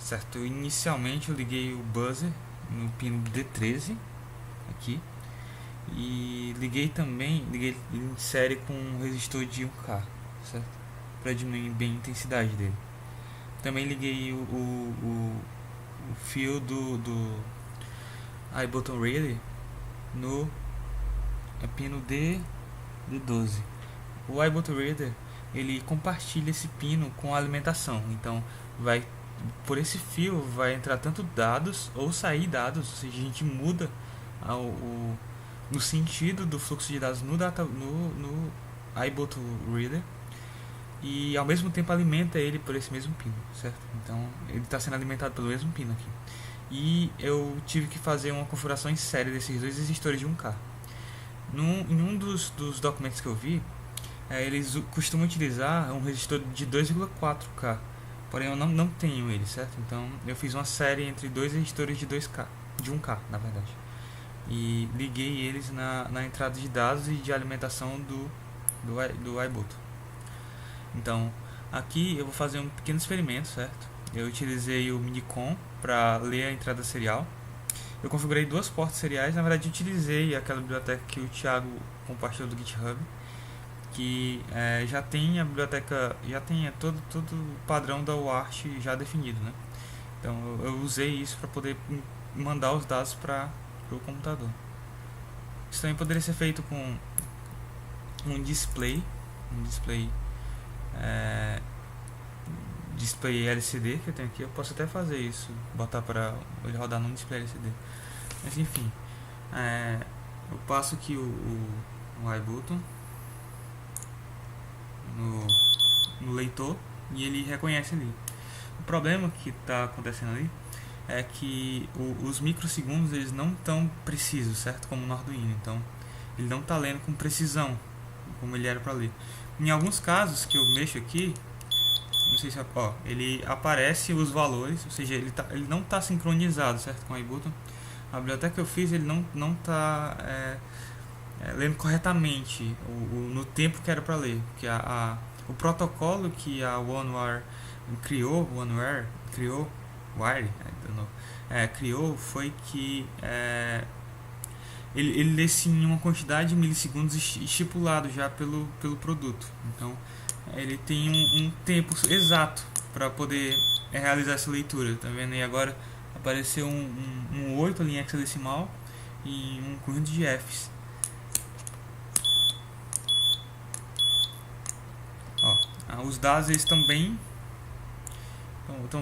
certo? Inicialmente eu liguei o buzzer no pino D13 aqui e liguei em série com um resistor de 1K, certo? Para diminuir bem a intensidade dele. Também liguei o fio do iButton Relay no pino D12. O iButton Reader ele compartilha esse pino com a alimentação, então por esse fio vai entrar tanto dados ou sair dados, ou seja, a gente muda no sentido do fluxo de dados no iButton Reader e ao mesmo tempo alimenta ele por esse mesmo pino, certo? Então ele está sendo alimentado pelo mesmo pino aqui. E eu tive que fazer uma configuração em série desses dois resistores de 1K. Em um dos documentos que eu vi, eles costumam utilizar um resistor de 2,4K, porém eu não tenho ele, certo? Então eu fiz uma série entre dois resistores de 2K, de 1K na verdade, e liguei eles na entrada de dados e de alimentação do iButton. Então aqui eu vou fazer um pequeno experimento, certo? Eu utilizei o Minicom para ler a entrada serial. Eu configurei duas portas seriais, na verdade utilizei aquela biblioteca que o Thiago compartilhou do GitHub, que já tem a biblioteca, já tem todo o padrão da UART já definido, né? Então eu usei isso para poder mandar os dados para o computador. Isso também poderia ser feito com um display LCD que eu tenho aqui. Eu posso até fazer isso, botar para ele rodar num display LCD. Mas enfim, eu passo aqui o iButton no leitor e ele reconhece ali. O problema que está acontecendo ali é que os microsegundos eles não estão precisos, certo? Como no Arduino, então ele não está lendo com precisão como ele era para ler. Em alguns casos que eu mexo aqui, não sei se ele aparece os valores, ou seja, ele não está sincronizado, certo, com o iButton. A biblioteca que eu fiz ele não está lendo corretamente no tempo que era para ler, porque o protocolo que a OneWire criou foi que ele lesse em uma quantidade de milissegundos estipulado já pelo produto. Então ele tem um tempo exato para poder realizar essa leitura. Tá vendo aí agora? Apareceu um 8 ali em hexadecimal e um conjunto de Fs. Os dados eles estão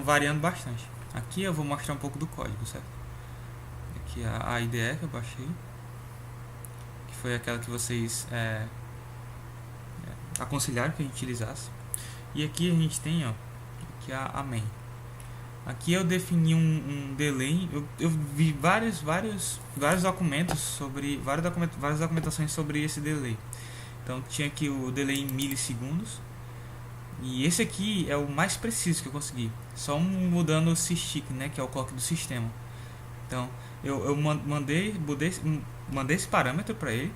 variando bastante. Aqui eu vou mostrar um pouco do código, certo? Aqui a IDE que eu baixei, que foi aquela que vocês aconselharam que a gente utilizasse. E aqui a gente tem aqui a main. Aqui eu defini um delay. Eu vi vários documentos sobre várias documentações sobre esse delay. Então tinha aqui o delay em milissegundos. E esse aqui é o mais preciso que eu consegui, só mudando o SysTick, né, que é o clock do sistema. Então eu mandei esse parâmetro para ele,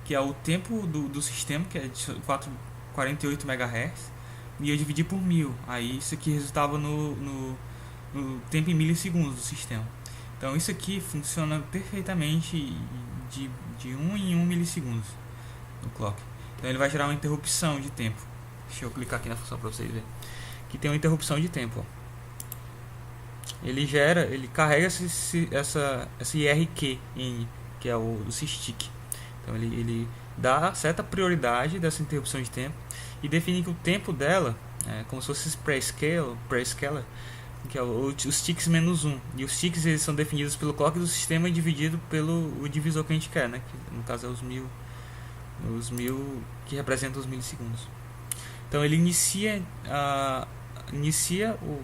que é o tempo do sistema, que é de 48 MHz, e eu dividi por 1000. Aí isso aqui resultava no tempo em milissegundos do sistema. Então isso aqui funciona perfeitamente de 1 em 1 milissegundos no clock. Então ele vai gerar uma interrupção de tempo. Deixa eu clicar aqui na função para vocês verem. Que tem uma interrupção de tempo. Ele carrega esse IRQ, que é o SysTick. Então ele dá certa prioridade dessa interrupção de tempo e define que o tempo dela é como se fosse pre-scaler, que é os ticks menos 1. E os ticks eles são definidos pelo clock do sistema e dividido pelo divisor que a gente quer, né? Que no caso é os 1000 que representam os milissegundos. Então ele inicia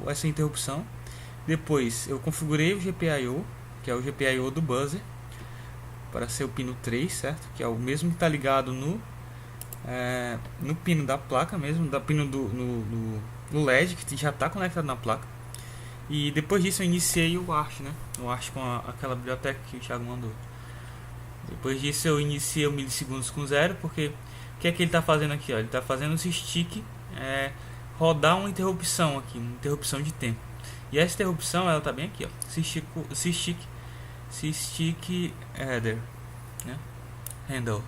essa interrupção. Depois eu configurei o GPIO, que é o GPIO do buzzer, para ser o pino 3, certo? Que é o mesmo que está ligado no pino da placa mesmo, da pino no LED, que já está conectado na placa. E depois disso eu iniciei o ART, né? O ART com aquela biblioteca que o Thiago mandou. Depois disso eu iniciei o milissegundos com 0, porque o que é que ele está fazendo aqui? Ele está fazendo o SysTick rodar uma interrupção aqui, uma interrupção de tempo. E essa interrupção ela tá bem aqui, ó, Systic header, né? Handle,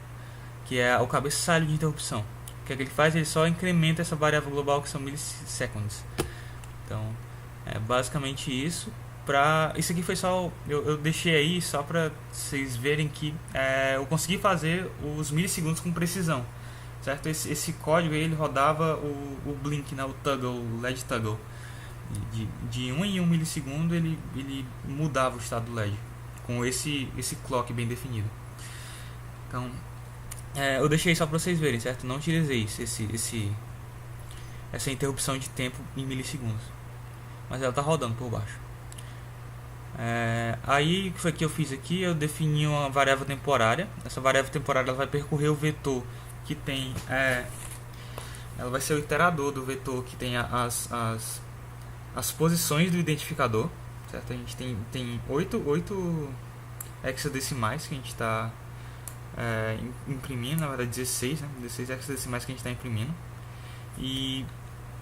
que é o cabeçalho de interrupção. O que é que ele faz? Ele só incrementa essa variável global que são milliseconds. Então é basicamente isso. Isso aqui foi só eu deixei aí só para vocês verem que eu consegui fazer os milissegundos com precisão, certo? Esse código aí, ele rodava o blink, né? O toggle, o LED toggle de 1 em 1 milissegundo, ele mudava o estado do LED com esse clock bem definido. Então eu deixei só para vocês verem, certo? Não utilizei essa interrupção de tempo em milissegundos, mas ela tá rodando por baixo. Aí o que foi que eu fiz aqui? Eu defini uma variável temporária. Essa variável temporária ela vai percorrer o vetor que tem ela vai ser o iterador do vetor que tem as posições do identificador, certo? A gente tem 8 hexadecimais que a gente está imprimindo, na verdade 16, né? 16 hexadecimais que a gente está imprimindo. E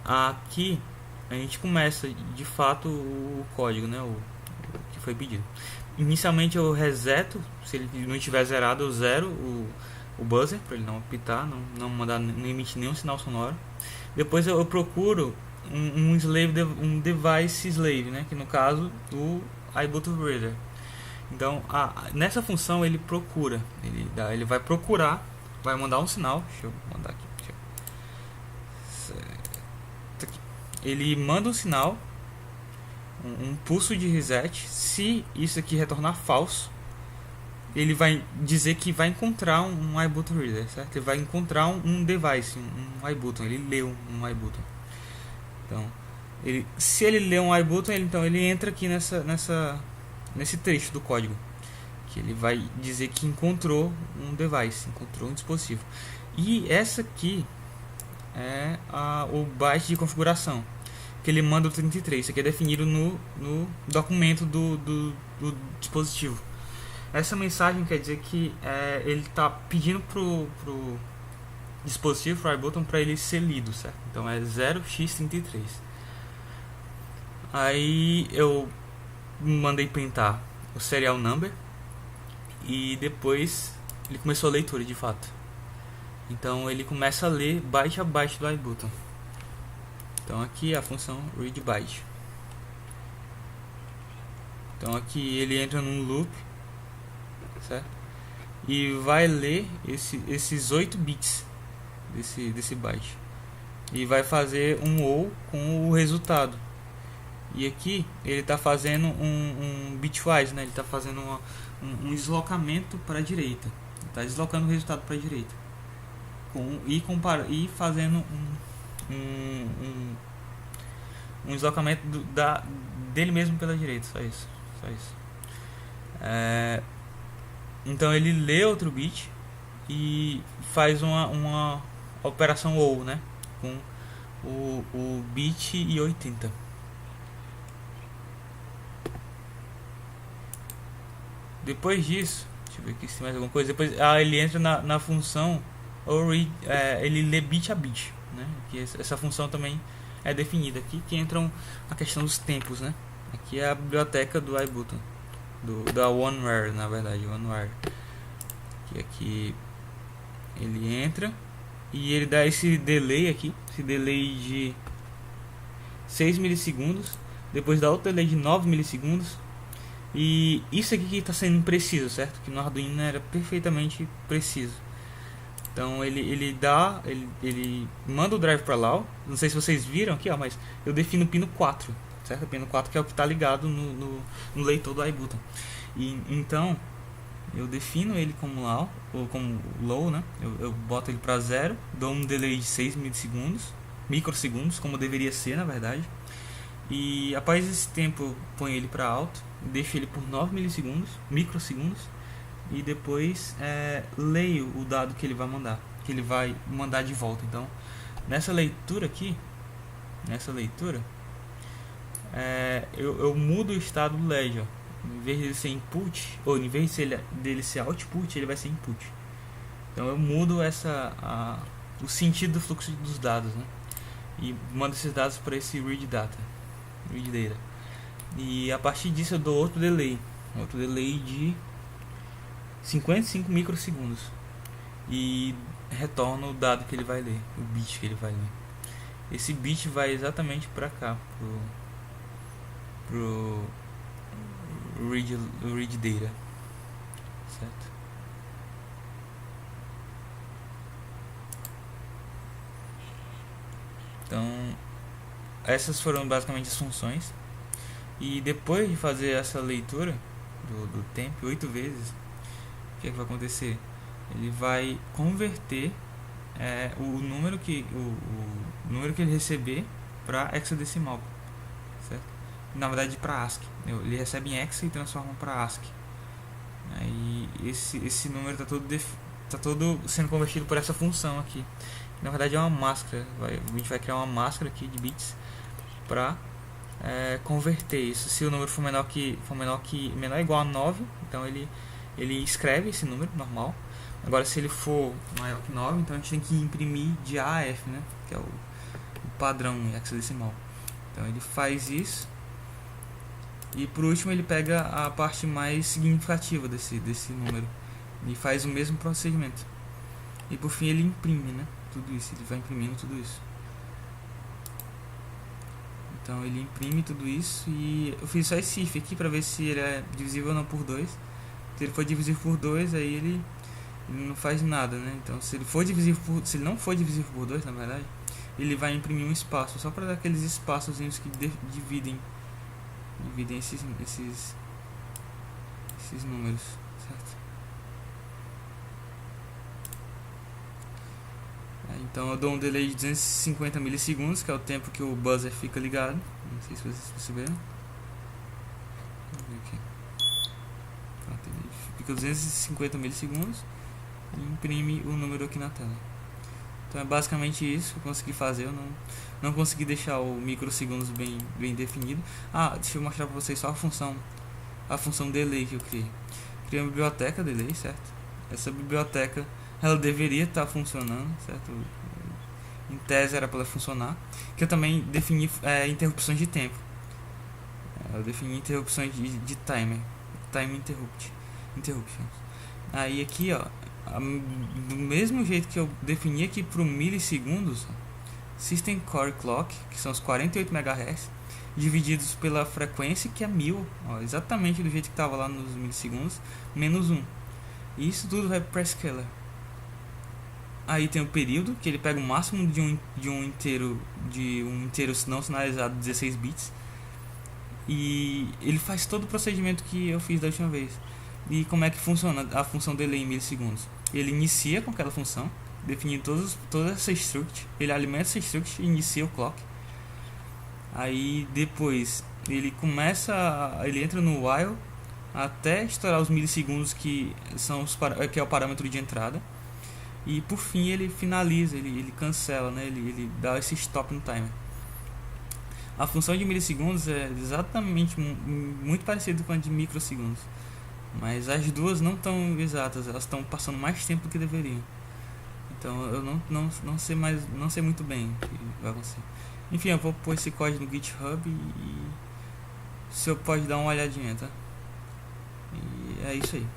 aqui a gente começa de fato o código, né? O que foi pedido. Inicialmente eu reseto, se ele não estiver zerado eu zero o buzzer para ele não apitar, não emitir nenhum sinal sonoro. Depois eu procuro um device slave, né, que no caso o iButton Reader. Então nessa função ele procura, ele vai procurar, vai mandar um sinal. Deixa eu mandar aqui. Ele manda um sinal, um pulso de reset. Se isso aqui retornar falso, ele vai dizer que vai encontrar um iButton Reader, certo? Ele vai encontrar um device, um iButton. Ele leu um iButton. Então, se ele lê um iButton, então ele entra aqui nesse trecho do código, que ele vai dizer que encontrou um device, encontrou um dispositivo. E essa aqui é o byte de configuração que ele manda o 33. Isso aqui é definido no documento do dispositivo. Essa mensagem quer dizer que ele está pedindo pro dispositivo, pro iButton, para ele ser lido, certo? Então é 0x33. Aí eu mandei printar o serial number e depois ele começou a leitura de fato. Então ele começa a ler byte a byte do iButton. Então aqui é a função readByte. Então aqui ele entra num loop, certo? E vai ler esses 8 bits desse byte e vai fazer um OR com o resultado. E aqui ele está fazendo um bitwise, né? Ele está fazendo um deslocamento para a direita. Está deslocando o resultado para a direita e fazendo um deslocamento dele mesmo pela direita. Só isso. Então ele lê outro bit e faz uma operação OR, né? Com o bit e 80. Depois disso, deixa eu ver aqui se tem mais alguma coisa. Depois ele entra na função read, ele lê bit a bit, né? Que essa função também é definida aqui, que entram a questão dos tempos, né? Aqui é a biblioteca do iButton, da OneWare, na verdade, OneWare. Que aqui ele entra e ele dá esse delay aqui, esse delay de 6 milissegundos, depois dá outro delay de 9 milissegundos. E isso aqui que está sendo impreciso, certo? Que no Arduino era perfeitamente preciso. Então ele manda o drive para lá. Não sei se vocês viram aqui, ó, mas eu defino o pino 4, certo? O pino 4 que é o que está ligado no leitor do iButton. E então eu defino ele como low, ou como low, né? Eu boto ele para 0, dou um delay de 6 microsegundos, como deveria ser, na verdade. E após esse tempo eu ponho ele para alto, deixo ele por 9 microsegundos e depois leio o dado que ele vai mandar de volta. Então nessa leitura aqui, eu mudo o estado do LED, ó. Em vez de ser input, ou em vez dele ser output, ele vai ser input. Então eu mudo o sentido do fluxo dos dados, né? E mando esses dados para esse read data. E a partir disso eu dou outro delay de 55 microsegundos e retorno o dado que ele vai ler, o bit que ele vai ler. Esse bit vai exatamente para cá, pro read data, certo? Então essas foram basicamente as funções. E depois de fazer essa leitura do tempo 8 vezes, o que é que vai acontecer? Ele vai converter o número que ele receber para hexadecimal, certo? Na verdade para ASCII. Ele recebe em hexa e transforma para ASCII. Aí esse número está todo sendo convertido por essa função aqui. Na verdade é uma máscara. A gente vai criar uma máscara aqui de bits para converter isso. Se o número for menor ou igual a 9, então ele escreve esse número normal. Agora se ele for maior que 9, então a gente tem que imprimir de A a F, né? Que é o padrão em hexadecimal. Então ele faz isso. E por último ele pega a parte mais significativa desse número e faz o mesmo procedimento. E por fim ele imprime, né? Tudo isso, ele vai imprimindo tudo isso. Então ele imprime tudo isso e eu fiz só esse if aqui para ver se ele é divisível ou não por 2. Se ele for divisível por 2, aí ele não faz nada, né? Então se ele não for divisível por 2, na verdade, ele vai imprimir um espaço, só para dar aqueles espaçozinhos que dividem esses números, certo? Então eu dou um delay de 250 milissegundos, que é o tempo que o buzzer fica ligado. Não sei se vocês perceberam. Vamos ver aqui. Pronto, ele fica 250 milissegundos e imprime o número aqui na tela. Então é basicamente isso que eu consegui fazer. Eu não consegui deixar o microsegundos bem definido. Deixa eu mostrar para vocês só a função delay que eu criei. Criei uma biblioteca delay, certo? Essa biblioteca ela deveria estar funcionando, certo? Em tese era para ela funcionar. Que eu também defini interrupções de tempo. Eu defini interrupções de timer, time interruptions. Aí aqui, ó, do mesmo jeito que eu defini aqui para o milissegundos, System Core Clock, que são os 48 MHz, divididos pela frequência, que é 1000, ó, exatamente do jeito que estava lá nos milissegundos, menos 1. E isso tudo vai para scalar. Aí tem o período, que ele pega o máximo de um inteiro não sinalizado, 16 bits. E ele faz todo o procedimento que eu fiz da última vez. E como é que funciona a função delay em milissegundos? Ele inicia com aquela função, definindo toda essa struct. Ele alimenta essa struct e inicia o clock. Aí depois ele entra no while até estourar os milissegundos que é o parâmetro de entrada. E por fim ele finaliza, ele cancela, né? Ele dá esse stop no timer. A função de milissegundos é exatamente muito parecida com a de microsegundos, mas as duas não estão exatas, elas estão passando mais tempo do que deveriam. Então eu não sei muito bem o que vai acontecer. Enfim, eu vou pôr esse código no GitHub e você pode dar uma olhadinha, tá? E é isso aí.